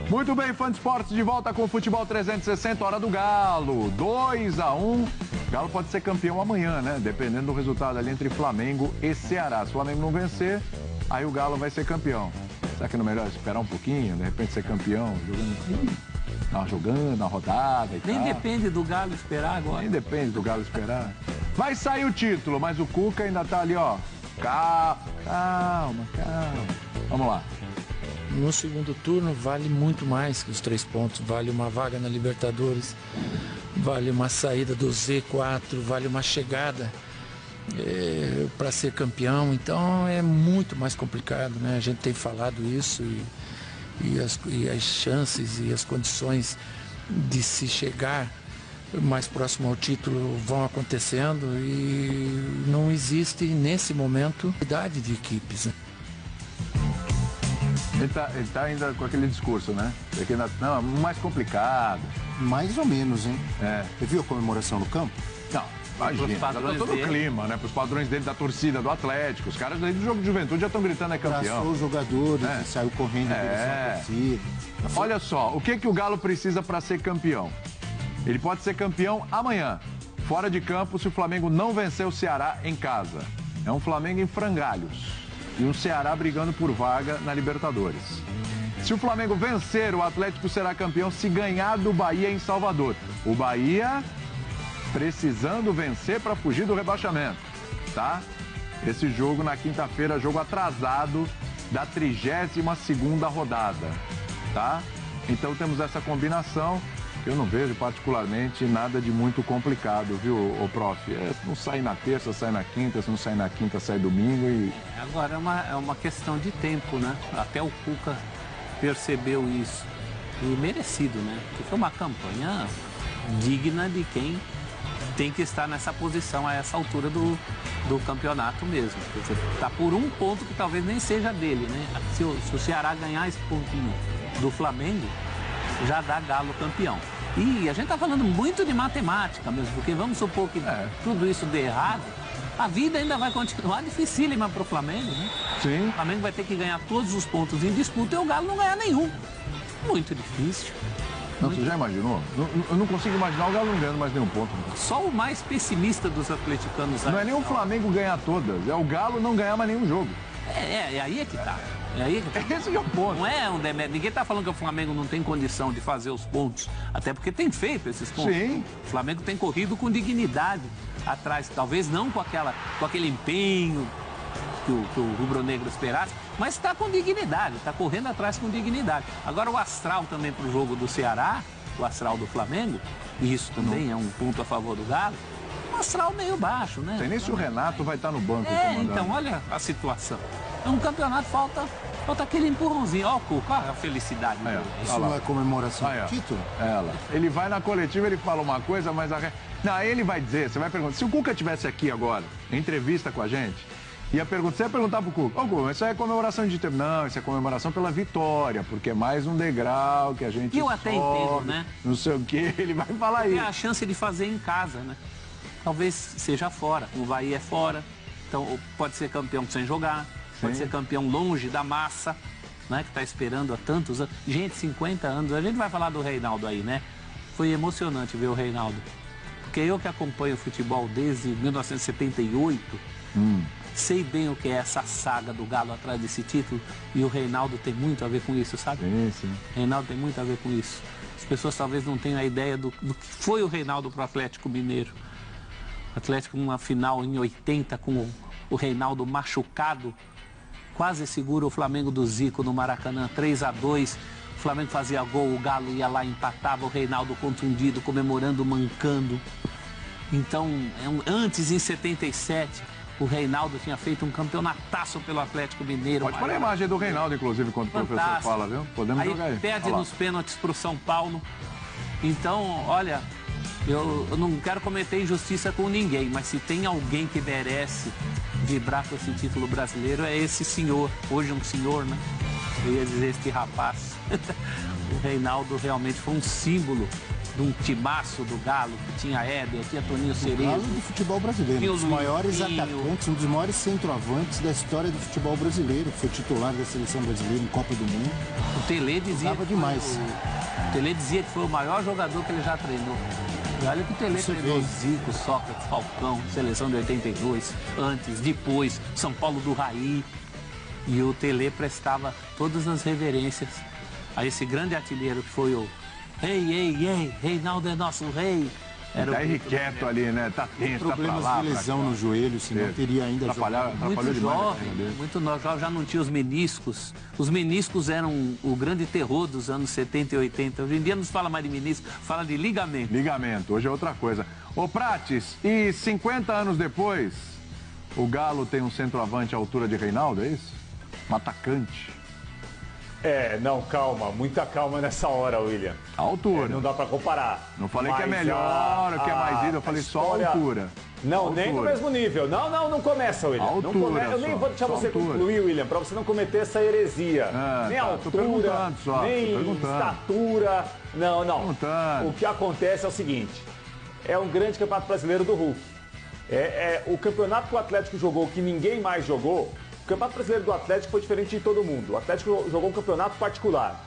Muito bem, fã de esportes, de volta com o Futebol 360, hora do Galo. 2-1. Galo pode ser campeão amanhã, né? Dependendo do resultado ali entre Flamengo e Ceará. Se o Flamengo não vencer, aí o Galo vai ser campeão. Será que não é melhor esperar um pouquinho, de repente ser campeão, jogando a rodada e tal? Nem depende do Galo esperar agora. Nem depende do Galo esperar. Vai sair o título, mas o Cuca ainda tá ali, ó. Calma. Vamos lá. No segundo turno vale muito mais que os 3 pontos. Vale uma vaga na Libertadores, vale uma saída do Z4, vale uma chegada para ser campeão. Então é muito mais complicado, né? A gente tem falado isso e as chances e as condições de se chegar mais próximo ao título vão acontecendo e não existe nesse momento idade de equipes, né? Ele tá ainda com aquele discurso, né? Não, mais complicado. Mais ou menos, hein? É. Você viu a comemoração no campo? Não, imagina. Já tá todo o clima, né? Para os padrões dele, da torcida, do Atlético. Os caras do jogo de juventude já estão gritando é campeão. Abraçou os jogadores, saiu correndo em direção à torcida. Olha só, o que o Galo precisa para ser campeão? Ele pode ser campeão amanhã, fora de campo, se o Flamengo não vencer o Ceará em casa. É um Flamengo em frangalhos. E um Ceará brigando por vaga na Libertadores. Se o Flamengo vencer, o Atlético será campeão se ganhar do Bahia em Salvador. O Bahia precisando vencer para fugir do rebaixamento, tá? Esse jogo na quinta-feira, jogo atrasado da 32ª rodada, tá? Então temos essa combinação. Eu não vejo particularmente nada de muito complicado, viu, ô prof? Se não sair na terça, sai na quinta, se não sair na quinta, sai domingo e... Agora é uma questão de tempo, né? Até o Cuca percebeu isso. E merecido, né? Porque foi uma campanha digna de quem tem que estar nessa posição a essa altura do campeonato mesmo. Quer dizer, tá por um ponto que talvez nem seja dele, né? Se o Ceará ganhar esse pontinho do Flamengo, já dá Galo campeão. E a gente está falando muito de matemática mesmo, porque vamos supor que tudo isso dê errado, a vida ainda vai continuar dificílima para o Flamengo, né? Sim. O Flamengo vai ter que ganhar todos os pontos em disputa e o Galo não ganhar nenhum. Muito difícil. Não, você já imaginou? Eu não consigo imaginar o Galo não ganhando mais nenhum ponto. Só o mais pessimista dos atleticanos... Não é nem o Flamengo ganhar todas, é o Galo não ganhar mais nenhum jogo. Aí é que tá. Esse é o ponto. Não é um demérito. Ninguém está falando que o Flamengo não tem condição de fazer os pontos. Até porque tem feito esses pontos. Sim. O Flamengo tem corrido com dignidade atrás. Talvez não com aquele empenho que o rubro-negro esperasse, mas está com dignidade, está correndo atrás com dignidade. Agora o astral também para o jogo do Ceará, o astral do Flamengo, e isso também é um ponto a favor do Galo, um astral meio baixo, né? Tem nem se o Renato vai estar no banco. Então, olha a situação. No campeonato falta aquele empurrãozinho. Olha o Cuca, olha a felicidade dele. Isso não é comemoração do título? Ele vai na coletiva, ele fala uma coisa, mas... Não, ele vai dizer, você vai perguntar. Se o Cuca estivesse aqui agora, em entrevista com a gente, você ia perguntar pro Cuca, Cuca, isso é comemoração de título? Não, isso é comemoração pela vitória, porque é mais um degrau que a gente eu até entendo, né? Não sei o quê, ele vai falar isso. É a chance de fazer em casa, né? Talvez seja fora, o Bahia é fora, então pode ser campeão sem jogar. Pode ser campeão longe da massa, né? Que está esperando há tantos anos. Gente, 50 anos. A gente vai falar do Reinaldo aí, né? Foi emocionante ver o Reinaldo. Porque eu que acompanho o futebol desde 1978, sei bem o que é essa saga do Galo atrás desse título. E o Reinaldo tem muito a ver com isso, sabe? Sim. Reinaldo tem muito a ver com isso. As pessoas talvez não tenham a ideia do que foi o Reinaldo para o Atlético Mineiro. O Atlético numa final em 80 com o Reinaldo machucado. Quase segura o Flamengo do Zico no Maracanã, 3-2. O Flamengo fazia gol, o Galo ia lá, empatava, o Reinaldo contundido, comemorando, mancando. Então, antes, em 77, o Reinaldo tinha feito um campeonataço pelo Atlético Mineiro. Pode pôr a imagem do Reinaldo, inclusive, quando o professor fala, viu? Podemos jogar aí. Aí perde nos pênaltis para o São Paulo. Então, olha, eu não quero cometer injustiça com ninguém, mas se tem alguém que merece vibrar com esse título brasileiro, é esse senhor, hoje um senhor, né? Eu ia dizer este rapaz. O Reinaldo realmente foi um símbolo de um timaço do Galo, que tinha Éder, tinha Toninho Cerezo. O Galo do futebol brasileiro, um dos maiores atacantes, um dos maiores centroavantes da história do futebol brasileiro, foi titular da seleção brasileira em Copa do Mundo. O Tele dizia demais. O Tele dizia que foi o maior jogador que ele já treinou. E olha que o Tele treinou Zico, Sócrates, Falcão, seleção de 82, antes, depois, São Paulo do Raí. E o Tele prestava todas as reverências a esse grande artilheiro que foi o Ei, Reinaldo é nosso rei. Era tá irrequieto ali, né? Tá tenso, problemas tá pra lá, de lesão no joelho, senão teria ainda atrapalhou muito demais. Jovem, muito jovem, já não tinha os meniscos. Os meniscos eram o grande terror dos anos 70 e 80. Hoje em dia não se fala mais de menisco, fala de ligamento. Ligamento, hoje é outra coisa. Ô Prates, e 50 anos depois, o Galo tem um centroavante à altura de Reinaldo, é isso? Um atacante. Não, calma, muita calma nessa hora, William. A altura. Não dá pra comparar. Não falei que é melhor, que é mais ídolo, eu falei só a altura. Não, nem no mesmo nível. Não começa, William. Altura, eu nem vou deixar você concluir, William, pra você não cometer essa heresia. Nem altura, nem estatura. Não. O que acontece é o seguinte, é um grande campeonato brasileiro do Hulk. O campeonato que o Atlético jogou, que ninguém mais jogou. O Campeonato Brasileiro do Atlético foi diferente de todo mundo. O Atlético jogou um campeonato particular,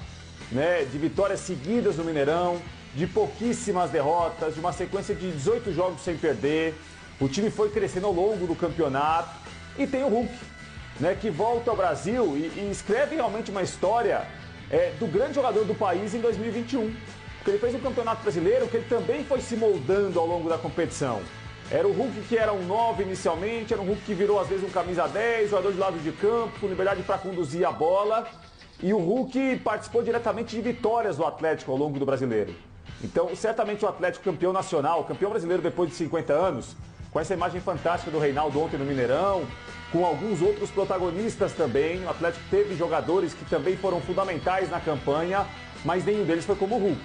né? De vitórias seguidas no Mineirão, de pouquíssimas derrotas, de uma sequência de 18 jogos sem perder. O time foi crescendo ao longo do campeonato. E tem o Hulk, né? Que volta ao Brasil e escreve realmente uma história do grande jogador do país em 2021. Porque ele fez um campeonato brasileiro que ele também foi se moldando ao longo da competição. Era o Hulk que era um 9 inicialmente, era um Hulk que virou às vezes um camisa 10, jogador de lado de campo, com liberdade para conduzir a bola. E o Hulk participou diretamente de vitórias do Atlético ao longo do brasileiro. Então, certamente o Atlético campeão nacional, campeão brasileiro depois de 50 anos, com essa imagem fantástica do Reinaldo ontem no Mineirão, com alguns outros protagonistas também. O Atlético teve jogadores que também foram fundamentais na campanha, mas nenhum deles foi como o Hulk.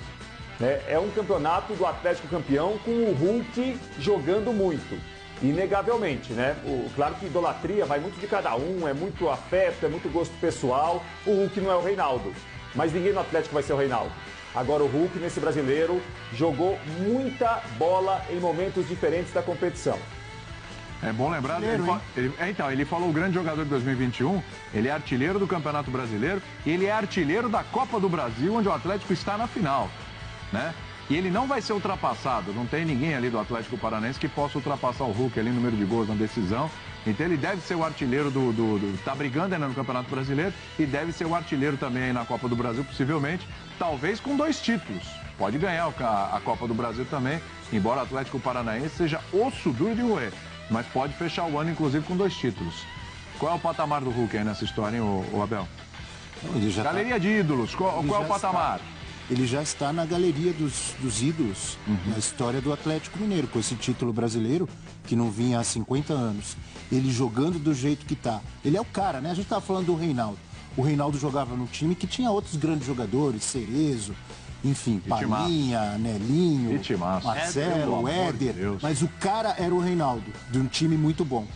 É um campeonato do Atlético campeão com o Hulk jogando muito, inegavelmente, né? Claro que idolatria vai muito de cada um, é muito afeto, é muito gosto pessoal. O Hulk não é o Reinaldo, mas ninguém no Atlético vai ser o Reinaldo. Agora o Hulk, nesse brasileiro, jogou muita bola em momentos diferentes da competição. É bom lembrar, ele falou o grande jogador de 2021, ele é artilheiro do Campeonato Brasileiro e ele é artilheiro da Copa do Brasil, onde o Atlético está na final. Né? E ele não vai ser ultrapassado, não tem ninguém ali do Atlético Paranaense que possa ultrapassar o Hulk ali no número de gols na decisão. Então ele deve ser o artilheiro tá brigando ainda no Campeonato Brasileiro e deve ser o artilheiro também aí na Copa do Brasil, possivelmente, talvez com 2 títulos. Pode ganhar a Copa do Brasil também, embora o Atlético Paranaense seja osso duro de roer, mas pode fechar o ano inclusive com 2 títulos. Qual é o patamar do Hulk aí nessa história, hein, o Abel? Galeria de ídolos, qual é o patamar? Ele já está na galeria dos ídolos na história do Atlético Mineiro, com esse título brasileiro que não vinha há 50 anos. Ele jogando do jeito que está. Ele é o cara, né? A gente estava falando do Reinaldo. O Reinaldo jogava num time que tinha outros grandes jogadores, Cerezo, enfim, Palinha, Nelinho, Marcelo, Éder. Mas o cara era o Reinaldo, de um time muito bom.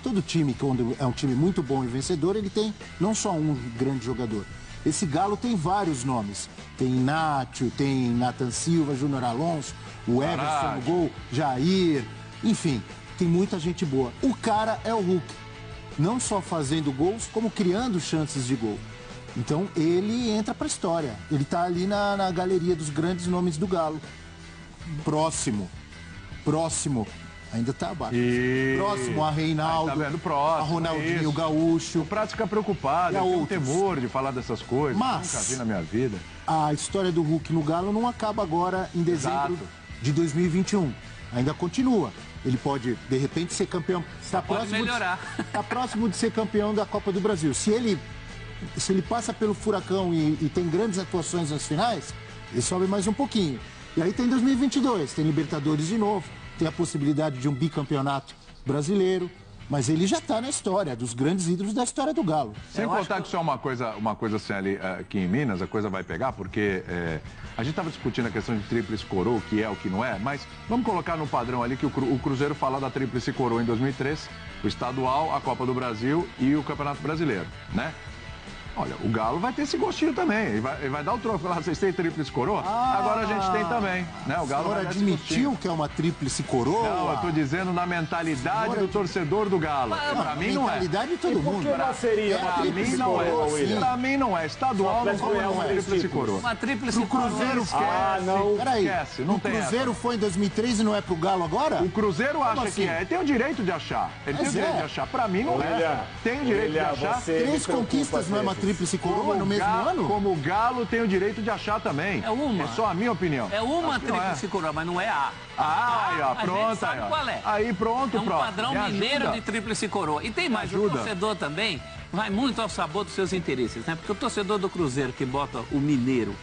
Todo time, quando é um time muito bom e vencedor, ele tem não só um grande jogador. Esse Galo tem vários nomes. Tem Inácio, tem Nathan Silva, Júnior Alonso, o Everson no gol, Jair, enfim, tem muita gente boa. O cara é o Hulk. Não só fazendo gols, como criando chances de gol. Então ele entra pra história. Ele tá ali na galeria dos grandes nomes do Galo. Próximo. Ainda tá abaixo. Próximo a Reinaldo, tá vendo? Próximo, a Ronaldinho Gaúcho. O Prato fica preocupado, eu tenho um temor de falar dessas coisas. Mas nunca vi na minha vida. A história do Hulk no Galo não acaba agora em dezembro de 2021. Ainda continua. Ele pode, de repente, ser campeão. Está próximo de ser campeão da Copa do Brasil. Se ele passa pelo Furacão e tem grandes atuações nas finais, ele sobe mais um pouquinho. E aí tem 2022, tem Libertadores de novo. Tem a possibilidade de um bicampeonato brasileiro, mas ele já está na história, dos grandes ídolos da história do Galo. Sem contar que isso é uma coisa assim ali, aqui em Minas, a coisa vai pegar, porque a gente estava discutindo a questão de tríplice coroa, o que é, o que não é, mas vamos colocar no padrão ali que o Cruzeiro fala da tríplice coroa em 2003, o estadual, a Copa do Brasil e o Campeonato Brasileiro, né? Olha, o Galo vai ter esse gostinho também. Ele vai dar o troféu lá, vocês têm tríplice coroa? Agora a gente tem também, né? O Galo admitiu que é uma tríplice coroa? Não, eu tô dizendo na mentalidade do torcedor do Galo. Pra mim não é. Mentalidade de todo mundo. Por que não seria uma tríplice coroa, William? Pra mim não é. Estadual não é uma tríplice coroa. Uma tríplice coroa. Cruzeiro esquece, não tem. O Cruzeiro foi em 2003 e não é pro Galo agora? O Cruzeiro acha que é. Ele tem o direito de achar. Ele tem o direito de achar. Pra mim não é. Tem o direito de achar. 3 conquistas não é uma tríplice coroa no mesmo ano? Como o Galo tem o direito de achar também. É uma. É só a minha opinião. É uma tríplice coroa, mas não é a. Aí, ó, pronto. Sabe qual é? Aí, pronto, É um padrão mineiro de tríplice coroa. E tem mais, o torcedor também vai muito ao sabor dos seus interesses, né? Porque o torcedor do Cruzeiro que bota o mineiro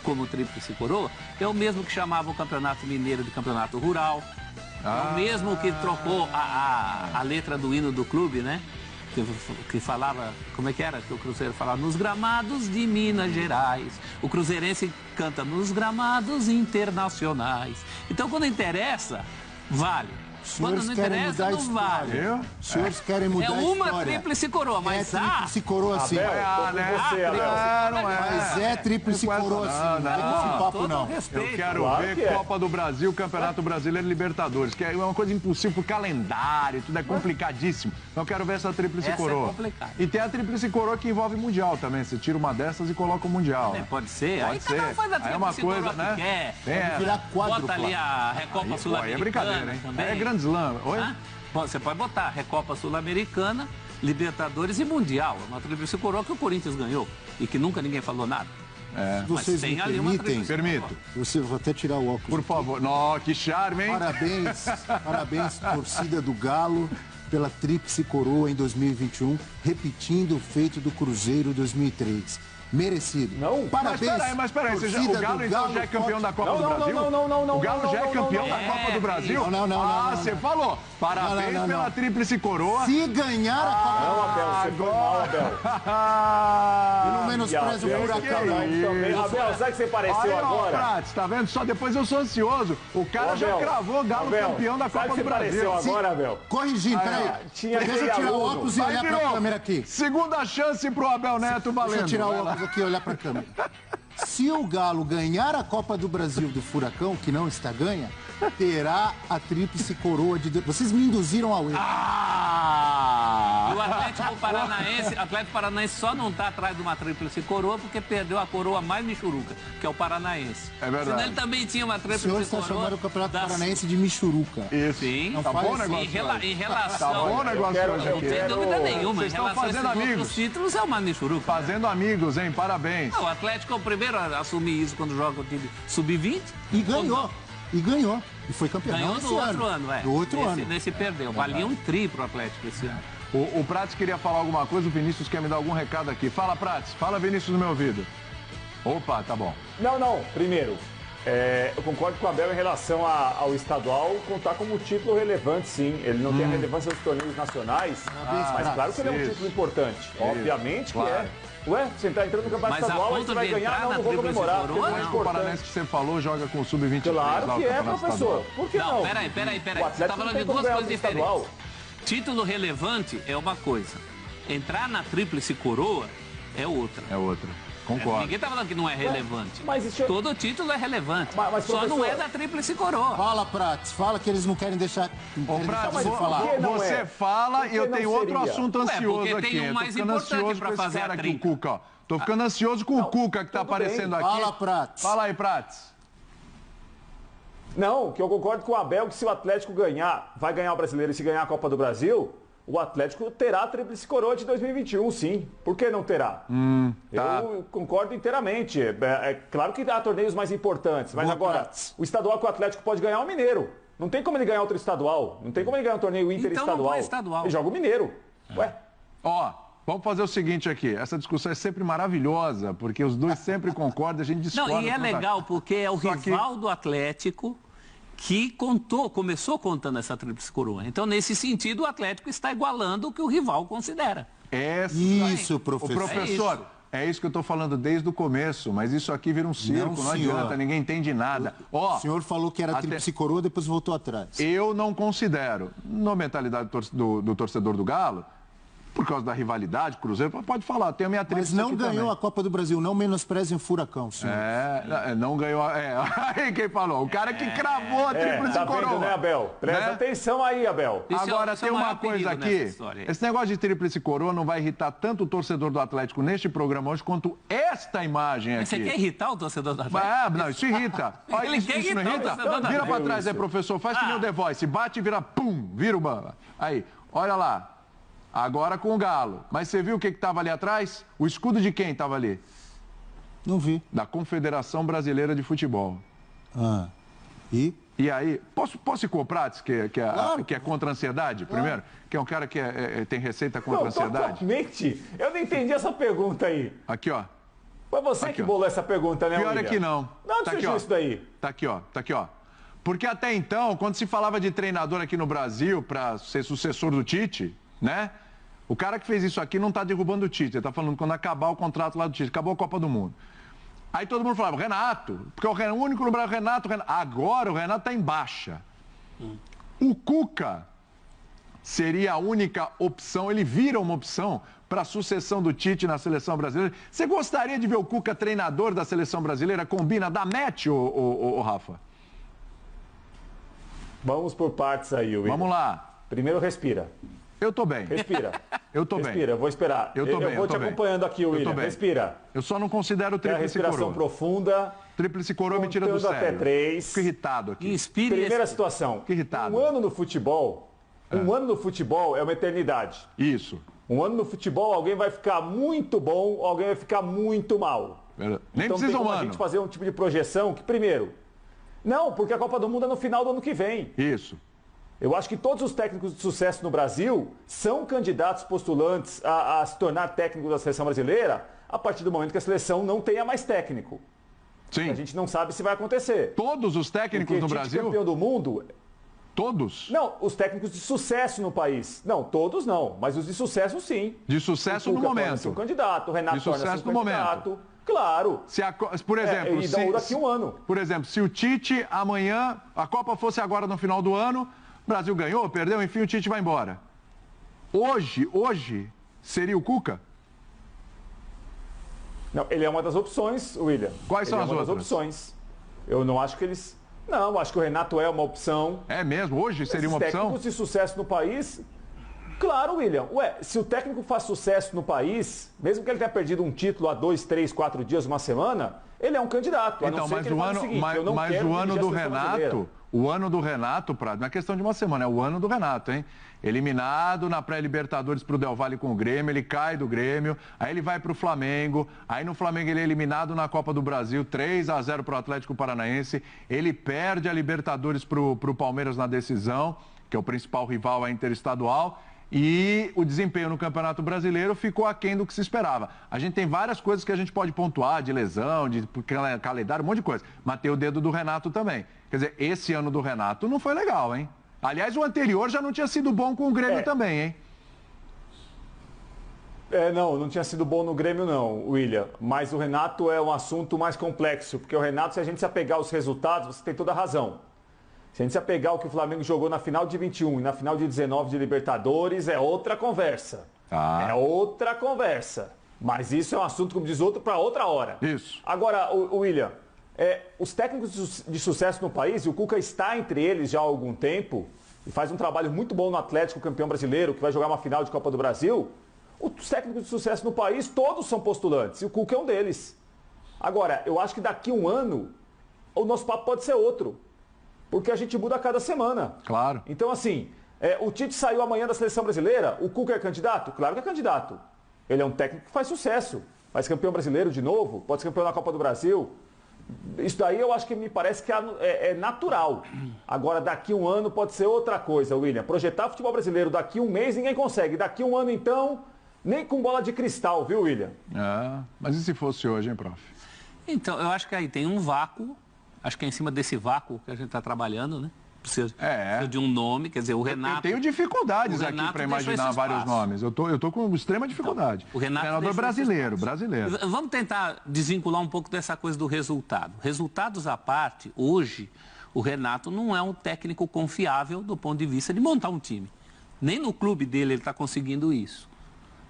como tríplice coroa é o mesmo que chamava o Campeonato Mineiro de Campeonato Rural. É o mesmo que trocou a letra do hino do clube, né? Que falava, como é que era? Que o Cruzeiro falava, nos gramados de Minas Gerais. O cruzeirense canta nos gramados internacionais. Então, quando interessa, vale. Quando não interessa, não vale. Os senhores querem mudar a história. É uma tríplice coroa, mas tríplice coroa sim. Mas é tríplice coroa sim. Não é esse papo não. Eu quero ver Copa do Brasil, Campeonato Brasileiro e Libertadores, que é uma coisa impossível por calendário, tudo é complicadíssimo. Eu quero ver essa tríplice coroa. E tem a tríplice coroa que envolve Mundial também. Você tira uma dessas e coloca o Mundial. Pode ser. Aí cada um faz a tríplice coroa que quer. Bota ali a Recopa Sul-Americana. É brincadeira, hein? É grande slam. Oi? Você pode botar Recopa Sul-Americana, Libertadores e Mundial. Uma tríplice coroa que o Corinthians ganhou e que nunca ninguém falou nada. Vocês me permitem? Permito. Vou até tirar o óculos. Por favor. Nossa, que charme, hein? Parabéns, torcida do Galo, pela tríplice coroa em 2021, repetindo o feito do Cruzeiro 2003. Merecido. Não. Parabéns. Mas peraí, o Galo então já é campeão da Copa do Brasil? Não. O Galo já é campeão da Copa do Brasil? Não. Você falou. Parabéns pela tríplice coroa. Se ganhar a Copa do Brasil. Abel, você foi mal, Abel. Eu não menosprezo o Furacão, não. Abel, sabe que você pareceu agora? Prates, tá vendo? Só depois eu sou ansioso. O cara já cravou o Galo campeão da Copa do Brasil. Agora, Abel? Corrigindo, peraí. Deixa eu tirar o óculos e olhar pra câmera aqui. Segunda chance pro Abel Neto valendo. Deixa eu tirar o óculos aqui e olhar pra câmera. Se o Galo ganhar a Copa do Brasil do Furacão, que não está ganha, terá a tríplice coroa de... Vocês me induziram ao erro. O Atlético Paranaense só não está atrás de uma tríplice coroa porque perdeu a coroa mais michuruca, que é o Paranaense. É verdade. Senão ele também tinha uma tríplice coroa. O senhor está chamando o Campeonato Paranaense de michuruca. Isso. Sim. Tá bom o negócio em relação... Tá bom o negócio hoje Não tem dúvida nenhuma. Vocês estão fazendo amigos. Os títulos é uma michuruca. Fazendo amigos, hein? Parabéns. O Atlético é o primeiro a assumir isso quando joga o time sub-20. E ganhou. E foi campeão. Ganhou no outro ano, No outro ano. Nesse perdeu. Valia um tri pro Atlético esse ano. O Prates queria falar alguma coisa, o Vinícius quer me dar algum recado aqui. Fala, Prates. Fala, Vinícius, no meu ouvido. Opa, tá bom. Não. Primeiro, eu concordo com o Abel em relação ao estadual contar como título relevante, sim. Ele não tem a relevância dos torneios nacionais, mas claro que ele é um título importante. Obviamente que é. Ué, você está entrando no campeonato estadual, você vai ganhar, não vou comemorar. O Paranaense que você falou joga com o Sub-23. Claro que é, professor. Por que não? Peraí. Você está falando de duas coisas diferentes. Título relevante é uma coisa. Entrar na tríplice coroa é outra. É outra. Concordo. Ninguém está falando que não é relevante. Todo título é relevante. Só não é da tríplice coroa. Fala, Prates. Fala que eles não querem deixar... Você fala e eu tenho outro assunto ansioso aqui. Tem um mais importante para fazer a tríplice. Cuca. Tô ficando ansioso com o Cuca que tá aparecendo aqui. Fala, Prates. Fala aí, Prates. Não, que eu concordo com o Abel que se o Atlético ganhar, vai ganhar o Brasileiro e se ganhar a Copa do Brasil, o Atlético terá a tríplice coroa de 2021, sim. Por que não terá? Eu concordo inteiramente. É claro que há torneios mais importantes, mas agora, o estadual que o Atlético pode ganhar é o Mineiro. Não tem como ele ganhar outro estadual. Não tem como ele ganhar um torneio interestadual. Ele joga o Mineiro. Ué. Vamos fazer o seguinte aqui, essa discussão é sempre maravilhosa, porque os dois sempre concordam, a gente discorda. Não, e é legal porque é o rival do Atlético que começou contando essa tríplice coroa. Então, nesse sentido, o Atlético está igualando o que o rival considera. Isso, professor. Professor, é isso que eu estou falando desde o começo, mas isso aqui vira um circo, não adianta, ninguém entende nada. O senhor falou que era tríplice coroa, depois voltou atrás. Eu não considero, na mentalidade do torcedor do Galo, Por causa da rivalidade, Cruzeiro, pode falar, tem a minha tríplice. Mas não ganhou a Copa do Brasil, não menosprezem o Furacão, senhor. Não ganhou. Aí quem falou? O cara que cravou a tríplice coroa. Vendo, né, Abel? Presta atenção aí, Abel. Agora tem uma coisa aqui. Esse negócio de tríplice coroa não vai irritar tanto o torcedor do Atlético neste programa hoje quanto esta imagem aqui. Você quer irritar o torcedor do Atlético? Não, isso irrita. Ele quer irritar o torcedor do Atlético. Vira pra trás aí, professor. Faz que nem o The Voice. Bate e vira, pum, vira o bamba. Aí, olha lá. Agora com o Galo. Mas você viu o que estava ali atrás? O escudo de quem estava ali? Não vi. Da Confederação Brasileira de Futebol. E aí, posso ir com o Prates, que é contra a ansiedade, primeiro? Que é um cara que tem receita contra a ansiedade? Totalmente. Eu não entendi essa pergunta aí. Aqui, ó. Foi você que bolou essa pergunta, né, Pior William? é que não. Não, onde surgiu isso daí? Tá aqui, ó. Porque até então, quando se falava de treinador aqui no Brasil para ser sucessor do Tite, né? O cara que fez isso aqui não está derrubando o Tite, ele está falando quando acabar o contrato lá do Tite, acabou a Copa do Mundo. Aí todo mundo falava, Renato, porque o único no Brasil, Renato. Agora o Renato está em baixa. O Cuca seria a única opção, ele vira uma opção para a sucessão do Tite na seleção brasileira. Você gostaria de ver o Cuca treinador da seleção brasileira? Combina, dá match, ô Rafa? Vamos por partes aí, William. Vamos lá. Primeiro, respira. Eu tô bem. Respira. Eu tô bem. Respira, eu vou esperar. Eu vou te acompanhando aqui, William. Respira. Eu só não considero o tríplice coroa. Respiração profunda. Tríplice coroa me tira do sério. Até 3. Fico irritado aqui. Inspire. Primeira situação. Fico irritado. Um ano no futebol é uma eternidade. Isso. Um ano no futebol, alguém vai ficar muito bom, alguém vai ficar muito mal. Nem então precisa tem como a gente fazer um tipo de projeção que, primeiro, não, porque a Copa do Mundo é no final do ano que vem. Isso. Eu acho que todos os técnicos de sucesso no Brasil são candidatos postulantes a se tornar técnico da seleção brasileira a partir do momento que a seleção não tenha mais técnico. Sim. A gente não sabe se vai acontecer. Todos os técnicos no Brasil? Campeão do mundo. Todos? Não, os técnicos de sucesso no país. Não, todos não, mas os de sucesso sim. De sucesso no momento. Torna-se um candidato, o Renato torna-se um candidato. Momento. Claro. Por exemplo, e daqui um ano. Por exemplo, se o Tite amanhã, a Copa fosse agora no final do ano, o Brasil ganhou, perdeu, enfim, o Tite vai embora. Hoje, seria o Cuca? Não, ele é uma das opções, William. Quais são as outras? Ele é uma das opções. Eu não acho que eles... Não, acho que o Renato é uma opção. É mesmo? Hoje seria uma opção? Técnicos de sucesso no país... Claro, William. Se o técnico faz sucesso no país, mesmo que ele tenha perdido um título há 2, 3, 4 dias, uma semana, ele é um candidato. Então, mas o ano do Renato... O ano do Renato, Prado, não é questão de uma semana, é o ano do Renato, hein? Eliminado na pré-Libertadores pro Del Valle com o Grêmio, ele cai do Grêmio, aí ele vai pro Flamengo, aí no Flamengo ele é eliminado na Copa do Brasil, 3-0 pro Atlético Paranaense, ele perde a Libertadores pro Palmeiras na decisão, que é o principal rival a interestadual, e o desempenho no Campeonato Brasileiro ficou aquém do que se esperava. A gente tem várias coisas que a gente pode pontuar, de lesão, de calendário, um monte de coisa. Mas tem o dedo do Renato também. Quer dizer, esse ano do Renato não foi legal, hein? Aliás, o anterior já não tinha sido bom com o Grêmio também, hein? Não tinha sido bom no Grêmio não, William. Mas o Renato é um assunto mais complexo. Porque o Renato, se a gente se apegar aos resultados, você tem toda a razão. Se a gente se apegar ao que o Flamengo jogou na final de 21 e na final de 19 de Libertadores, é outra conversa. É outra conversa. Mas isso é um assunto, como diz outro, para outra hora. Isso. Agora, William, os técnicos de sucesso no país, e o Cuca está entre eles já há algum tempo, e faz um trabalho muito bom no Atlético, campeão brasileiro, que vai jogar uma final de Copa do Brasil, os técnicos de sucesso no país, todos são postulantes, e o Cuca é um deles. Agora, eu acho que daqui a um ano, o nosso papo pode ser outro. Porque a gente muda a cada semana. Claro. Então, assim, o Tite saiu amanhã da seleção brasileira, o Cuca é candidato? Claro que é candidato. Ele é um técnico que faz sucesso. Faz campeão brasileiro de novo, pode ser campeão na Copa do Brasil. Isso daí eu acho que me parece que é natural. Agora, daqui a um ano pode ser outra coisa, William. Projetar futebol brasileiro daqui a um mês ninguém consegue. Daqui a um ano, então, nem com bola de cristal, viu, William? Mas e se fosse hoje, hein, prof? Então, eu acho que aí tem um vácuo. Acho que é em cima desse vácuo que a gente está trabalhando, né? Precisa de um nome, quer dizer, o Renato... Eu tenho dificuldades aqui para imaginar vários nomes. Eu tô com extrema dificuldade. Então, o Renato treinador brasileiro. Vamos tentar desvincular um pouco dessa coisa do resultado. Resultados à parte, hoje, o Renato não é um técnico confiável do ponto de vista de montar um time. Nem no clube dele ele está conseguindo isso.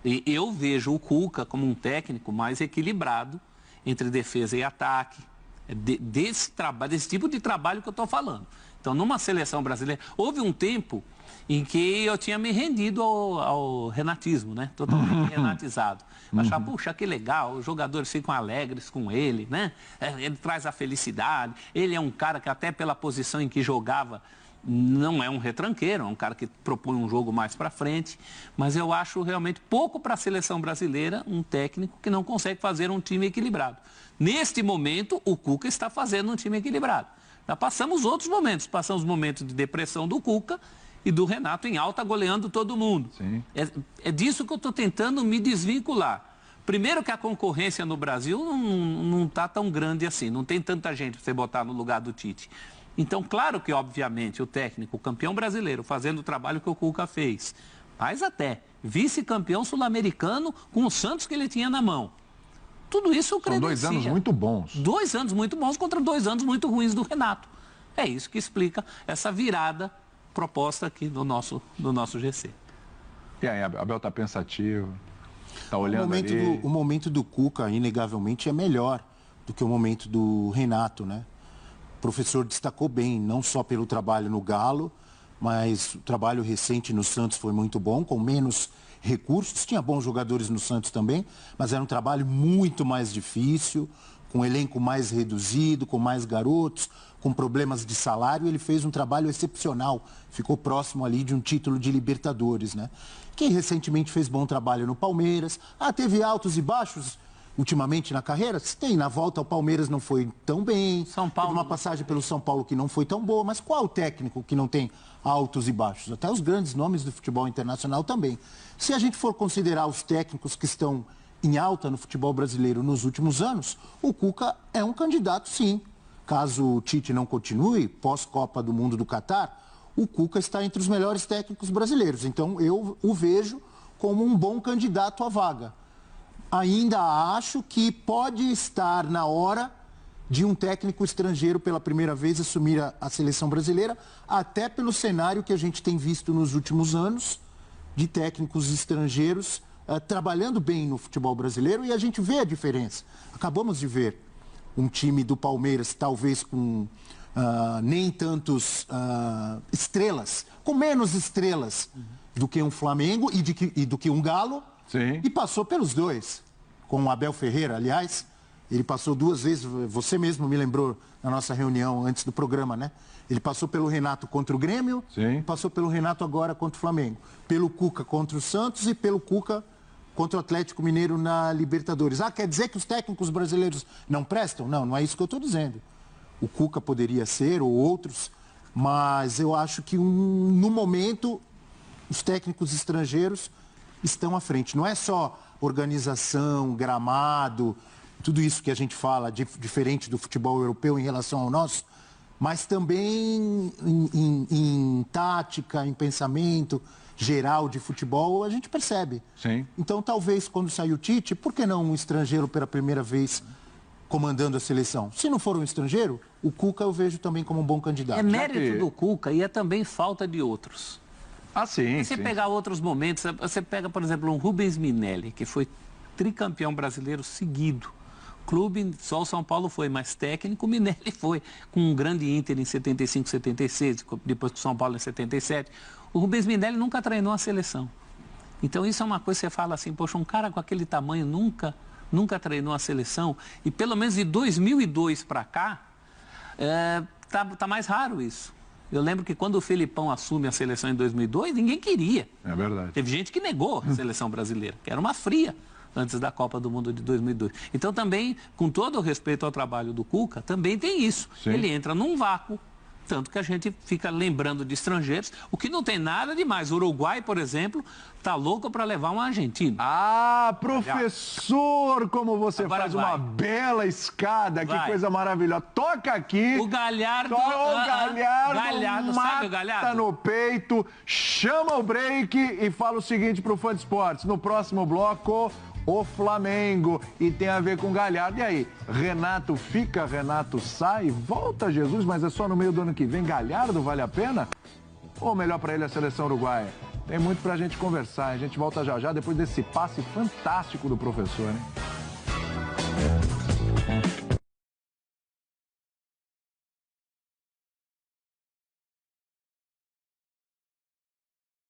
E eu vejo o Cuca como um técnico mais equilibrado entre defesa e ataque. Desse tipo de trabalho que eu estou falando. Então, numa seleção brasileira, houve um tempo em que eu tinha me rendido ao renatismo, né? Totalmente renatizado. Achava, puxa, que legal, os jogadores ficam alegres com ele, né? Ele traz a felicidade, ele é um cara que até pela posição em que jogava, não é um retranqueiro, é um cara que propõe um jogo mais para frente, mas eu acho realmente pouco para a seleção brasileira um técnico que não consegue fazer um time equilibrado. Neste momento, o Cuca está fazendo um time equilibrado. Já passamos outros momentos, passamos momentos de depressão do Cuca e do Renato em alta, goleando todo mundo. É disso que eu estou tentando me desvincular. Primeiro que a concorrência no Brasil não está tão grande assim, não tem tanta gente para você botar no lugar do Tite. Então, claro que, obviamente, o técnico, o campeão brasileiro, fazendo o trabalho que o Cuca fez, mas até vice-campeão sul-americano com o Santos que ele tinha na mão. Tudo isso credencia. São 2 anos muito bons. 2 anos muito bons contra 2 anos muito ruins do Renato. É isso que explica essa virada proposta aqui no nosso GC. E aí, Abel está pensativo, está olhando ali. O momento do Cuca, inegavelmente, é melhor do que o momento do Renato, né? O professor destacou bem, não só pelo trabalho no Galo, mas o trabalho recente no Santos foi muito bom, com menos recursos. Tinha bons jogadores no Santos também, mas era um trabalho muito mais difícil, com um elenco mais reduzido, com mais garotos, com problemas de salário. Ele fez um trabalho excepcional, ficou próximo ali de um título de Libertadores, né? Que recentemente fez bom trabalho no Palmeiras. Teve altos e baixos ultimamente na carreira? Tem, na volta ao Palmeiras não foi tão bem. São Paulo. Teve uma passagem pelo São Paulo que não foi tão boa, mas qual técnico que não tem altos e baixos? Até os grandes nomes do futebol internacional também. Se a gente for considerar os técnicos que estão em alta no futebol brasileiro nos últimos anos, o Cuca é um candidato, sim. Caso o Tite não continue, pós-Copa do Mundo do Catar, o Cuca está entre os melhores técnicos brasileiros. Então, eu o vejo como um bom candidato à vaga. Ainda acho que pode estar na hora de um técnico estrangeiro pela primeira vez assumir a seleção brasileira, até pelo cenário que a gente tem visto nos últimos anos de técnicos estrangeiros trabalhando bem no futebol brasileiro, e a gente vê a diferença. Acabamos de ver um time do Palmeiras, talvez com nem tantos estrelas, com menos estrelas do que um Flamengo e do que um Galo. Sim. E passou pelos dois. Com o Abel Ferreira, aliás, ele passou 2 vezes, você mesmo me lembrou na nossa reunião antes do programa, né? Ele passou pelo Renato contra o Grêmio, sim, passou pelo Renato agora contra o Flamengo, pelo Cuca contra o Santos e pelo Cuca contra o Atlético Mineiro na Libertadores. Quer dizer que os técnicos brasileiros não prestam? Não, não é isso que eu estou dizendo. O Cuca poderia ser, ou outros, mas eu acho que no momento os técnicos estrangeiros estão à frente. Não é só organização, gramado, tudo isso que a gente fala diferente do futebol europeu em relação ao nosso, mas também em tática, em pensamento geral de futebol, a gente percebe. Sim. Então, talvez, quando sair o Tite, por que não um estrangeiro pela primeira vez comandando a seleção? Se não for um estrangeiro, o Cuca eu vejo também como um bom candidato. É mérito do Cuca e é também falta de outros. Sim. Se você pegar outros momentos, você pega, por exemplo, um Rubens Minelli, que foi tricampeão brasileiro seguido. Clube, só o São Paulo foi, mas técnico, Minelli foi, com um grande Inter em 75, 76, depois com o São Paulo em 77. O Rubens Minelli nunca treinou a seleção. Então isso é uma coisa que você fala assim, poxa, um cara com aquele tamanho nunca treinou a seleção, e pelo menos de 2002 para cá, tá mais raro isso. Eu lembro que quando o Felipão assume a seleção em 2002, ninguém queria. É verdade. Teve gente que negou a seleção brasileira, que era uma fria antes da Copa do Mundo de 2002. Então também, com todo o respeito ao trabalho do Cuca, também tem isso. Sim. Ele entra num vácuo, tanto que a gente fica lembrando de estrangeiros, o que não tem nada demais. O Uruguai, por exemplo, tá louco para levar um argentino. Professor, como você agora faz vai. uma bela escada, Vai. que coisa maravilhosa. Toca aqui. O Galhardo... Galhardo sabe o mata Galhardo? no peito, chama o break e fala o seguinte pro fã de esportes. No próximo bloco, o Flamengo. E tem a ver com Galhardo. E aí, Renato fica, Renato sai, volta Jesus, mas é só no meio do ano que vem. Galhardo vale a pena? Ou melhor para ele a seleção uruguaia? Tem muito pra gente conversar. A gente volta já já depois desse passe fantástico do professor, né?